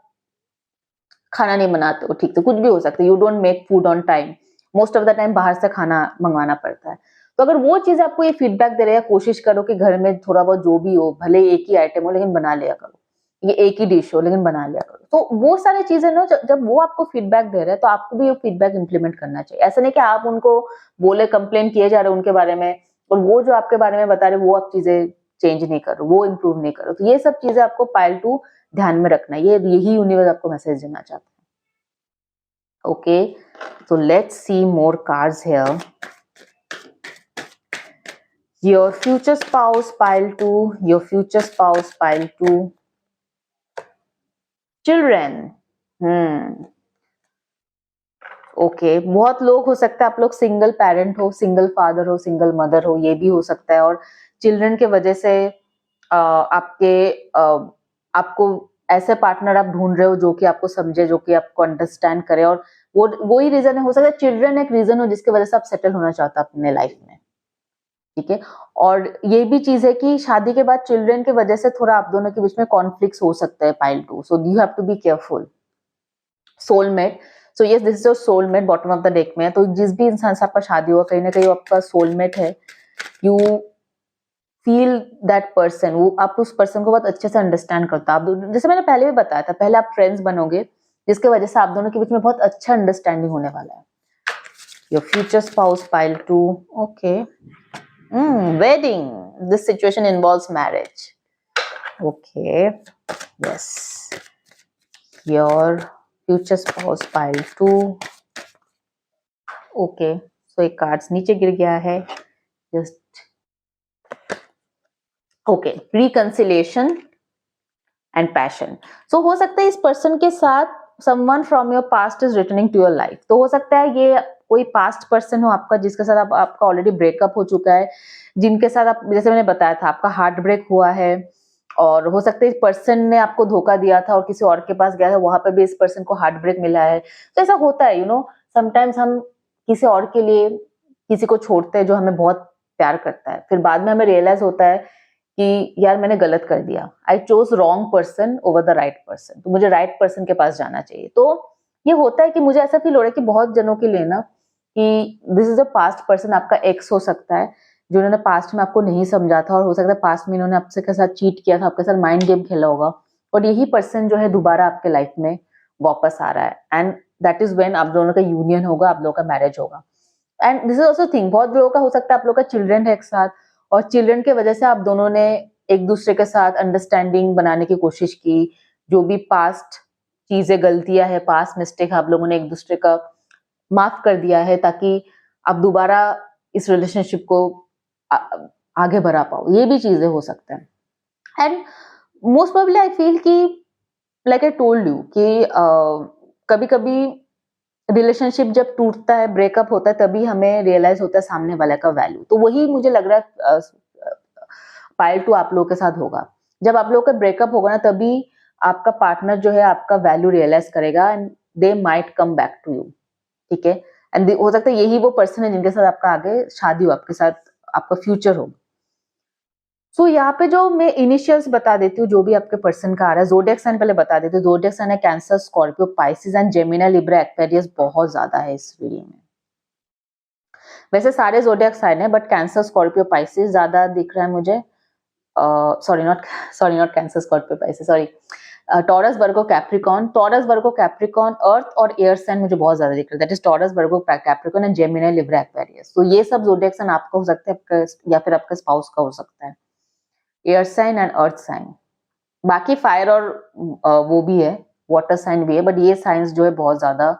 खाना नहीं बनाते हो ठीक से, कुछ भी हो सकता है, you don't make food on time, most of the time बाहर से खाना मंगवाना पड़ता है। तो अगर वो चीज आपको ये फीडबैक दे रहे हैं, कोशिश करो कि घर में थोड़ा बहुत जो भी हो, भले एक ही आइटम हो लेकिन बना लिया करो, ये एक ही डिश हो लेकिन बना लिया करो। तो वो सारी चीजें ना, जब वो आपको फीडबैक दे रहे हैं, तो आपको भी ये फीडबैक इंप्लीमेंट करना चाहिए। ऐसा नहीं कि आप उनको बोले, कंप्लेन किए जा रहे हो उनके बारे में, और वो जो आपके बारे में बता रहे वो आप चीजें चेंज नहीं करो, वो इम्प्रूव नहीं करो। तो ये सब चीजें आपको पाइल 2 ध्यान में रखना है, यही यूनिवर्स आपको मैसेज देना चाहता है। Okay, so let's see more cards here. Your future spouse, pile 2. Your future spouse, pile 2. Children. Okay, बहुत लोग हो सकता है आप लोग सिंगल पेरेंट हो, सिंगल फादर हो, सिंगल मदर हो, ये भी हो सकता है। और चिल्ड्रन के वजह से आपको ऐसे पार्टनर आप ढूंढ रहे हो जो कि आपको समझे, जो कि आपको अंडरस्टैंड करे, और वही रीजन है। हो सकता है चिल्ड्रन एक रीजन हो जिसकी वजह से आप सेटल होना चाहते हो अपने लाइफ में, ठीक है। और ये भी चीज है कि शादी के बाद चिल्ड्रन की वजह से थोड़ा आप दोनों के बीच में कॉन्फ्लिक्ट हो सकता है pile 2, so you have to be careful. Soulmate, so yes, this is your soulmate, bottom of the deck में है। तो जिस भी इंसान से आपका शादी हुआ, कहीं ना कहीं वो आपका सोलमेट है। यू फील दैट पर्सन, वो आप उस पर्सन को बहुत अच्छे से अंडरस्टैंड करता है। आप, जैसे मैंने पहले भी बताया था, पहले आप फ्रेंड्स बनोगे, जिसके वजह से आप दोनों के बीच में बहुत अच्छा अंडरस्टैंडिंग होने वाला है। Your future spouse, pile 2, okay. Wedding, this situation involves marriage. Okay, yes. Your future spouse, pile 2. Okay, so एक कार्ड्स नीचे गिर गया है, just okay. Reconciliation and passion. So हो सकता है इस पर्सन के साथ someone from your past is returning to your life. तो हो सकता है ये कोई पास्ट पर्सन हो आपका, जिसके साथ आपका ऑलरेडी ब्रेकअप हो चुका है, जिनके साथ आप, जैसे मैंने बताया था, आपका हार्ट ब्रेक हुआ है, और हो सकता है इस पर्सन ने आपको धोखा दिया था और किसी और के पास गया है, वहां पे भी इस पर्सन को हार्ट ब्रेक मिला है। तो ऐसा होता है, समटाइम्स हम किसी और के लिए किसी को छोड़ते हैं जो हमें बहुत प्यार करता है, फिर बाद में हमें रियलाइज होता है कि यार मैंने गलत कर दिया, I chose wrong person over the right person, तो मुझे राइट पर्सन के पास जाना चाहिए। तो ये होता है कि मुझे ऐसा फील हो रहा है कि बहुत जनों के लिए ना, कि this is a past person, आपका एक्स हो सकता है, जो उन्होंने पास्ट में आपको नहीं समझा था, और हो सकता है पास्ट में इन्होंने आपसे के साथ चीट किया था, आपके साथ माइंड गेम खेला होगा, और यही पर्सन जो है दोबारा आपके लाइफ में वापस आ रहा है, एंड दैट इज व्हेन आप दोनों का यूनियन होगा, आप लोगों का मैरिज होगा। And this is also thing, बहुत लोगों का हो सकता है आप लोग का चिल्ड्रन है एक साथ, और चिल्ड्रन के वजह से आप दोनों ने एक दूसरे के साथ अंडरस्टैंडिंग बनाने की कोशिश की, जो भी पास्ट चीजें, गलतियां है, पास्ट मिस्टेक, आप लोगों ने एक दूसरे का माफ कर दिया है, ताकि आप दोबारा इस रिलेशनशिप को आगे बढ़ा पाओ। ये भी चीजें हो सकता है। And most probably I feel कि लाइक आई टोल्ड यू कि कभी कभी रिलेशनशिप जब टूटता है, ब्रेकअप होता है, तभी हमें रियलाइज होता है सामने वाले का वैल्यू। तो वही मुझे लग रहा है पाइल 2 आप लोगों के साथ होगा। जब आप लोगों का ब्रेकअप होगा ना, तभी आपका पार्टनर जो है आपका वैल्यू रियलाइज करेगा, and they might come back to you. ठीक है, एंड हो सकता है यही वो पर्सन है जिनके साथ आपका आगे शादी हो, आपके साथ आपका फ्यूचर हो। सो यहाँ पे जो मैं इनिशियल्स बता देती हूँ, जो भी आपके पर्सन का आ रहा है, ज़ोडिएक साइन पहले बता देती हूँ। ज़ोडिएक साइन है Cancer, Scorpio, Pisces and Gemini, Libra, Aquarius बहुत ज्यादा है इस रीडिंग में। वैसे सारे ज़ोडिएक साइन है, बट कैंसर, स्कॉर्पियो, पाइसिस ज्यादा दिख रहा है मुझे। Sorry not Cancer, Scorpio, Pisces, sorry, Taurus, Virgo, Capricorn, Taurus, Virgo, Capricorn, earth और एयर साइन मुझे बहुत ज्यादा दिख रहा है, that is Taurus, Virgo, Capricorn and Gemini, Libra, Aquarius. तो ये सब ज़ोडिएक साइन आपका हो सकता है, या फिर आपके स्पाउस का हो सकता है, air sign and earth sign. बाकी फायर और वो भी है, वाटर साइन भी है, बट ये साइंस जो है बहुत ज्यादा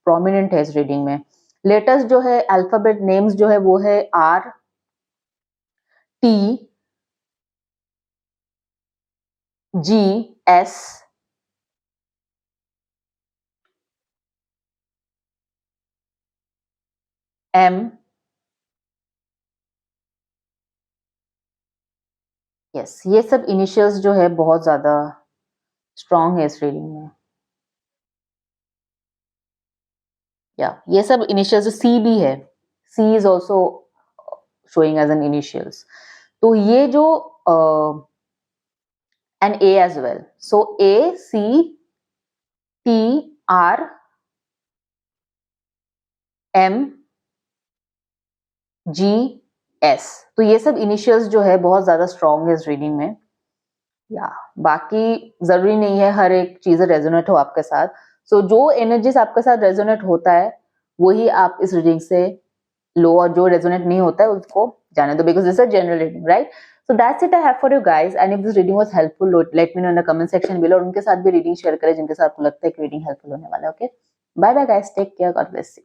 प्रोमिनेंट है इस रीडिंग में। लेटेस्ट जो है अल्फाबेट नेम्स जो है वो है R, T, G, S, M, yes. ये सब इनिशियल्स जो है बहुत ज्यादा स्ट्रॉन्ग है इस रीडिंग में। या ये सब इनिशियल्स, सी भी है, C is also showing as an initials. तो ये जो and A as well, so A, C, T, R, M, G, S, तो ये सब इनिशियल्स जो है बहुत ज्यादा स्ट्रॉन्ग है इस रीडिंग में। या बाकी जरूरी नहीं है हर एक चीज रेजोनेट हो आपके साथ। सो जो एनर्जीज आपके साथ रेजोनेट होता है वही आप इस रीडिंग से लो, और जो रेजोनेट नहीं होता है उसको जाने दो, because this is general reading, right? So that's it I have for you guys, and if this reading was helpful let me know in the comment section below, और उनके साथ भी रीडिंग शेयर करें जिनके साथ आपको लगता है कि रीडिंग हेल्पफुल होने वाला है। Okay, bye bye guys, take care, God bless you.